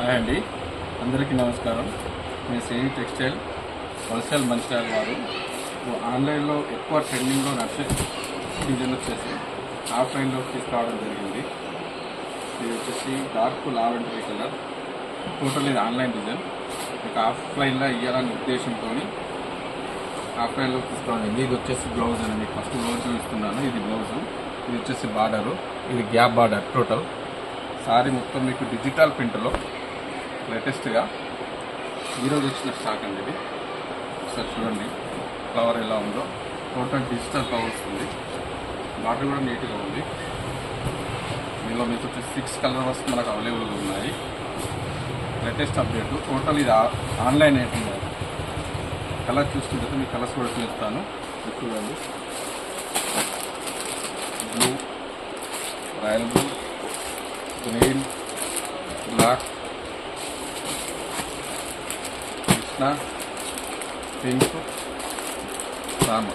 Hi అండి, అందరికీ నమస్కారం. నేను శ్రేణి టెక్స్టైల్ హోల్సేల్ మంచిర్యాల వారు. ఆన్లైన్లో ఎక్కువ ట్రెండింగ్లో నడిచే డిజైన్ వచ్చేసి ఆఫ్లైన్లో తీసుకురావడం జరిగింది. ఇది వచ్చేసి డార్క్ లావెండరీ కలర్. టోటల్ ఇది ఆన్లైన్ డిజైన్. మీకు ఆఫ్లైన్లో ఇవ్వాలనే ఉద్దేశంతో ఆఫ్లైన్లో తీసుకోవడం. ఇది వచ్చేసి బ్లౌజ్ అని మీకు ఫస్ట్ బ్లౌజ్ చూపిస్తున్నాను. ఇది బ్లౌజు, ఇది వచ్చేసి బార్డరు, ఇది గ్యాప్ బార్డర్. టోటల్ సారీ మొత్తం మీకు డిజిటల్ ప్రింట్లో లేటెస్ట్గా ఈరోజు వచ్చిన స్టాక్ అండి. ఇది ఒకసారి చూడండి ఫ్లవర్ ఎలా ఉందో. టోటల్ డిజిటల్ ఫ్లవర్ వస్తుంది. బార్డర్ కూడా నీట్గా ఉంది. దీనిలో మీకు వచ్చేసి 6 కలర్స్ మనకు అవైలబుల్గా ఉన్నాయి. Latest update. టోటల్ ఇది ఆన్లైన్ ఐటమ్. కలర్ చూస్తుంటే మీకు కలర్స్ కూడా చూస్తాను. చూడండి, blue, royal blue, green, black, Krishna, pink, Rama.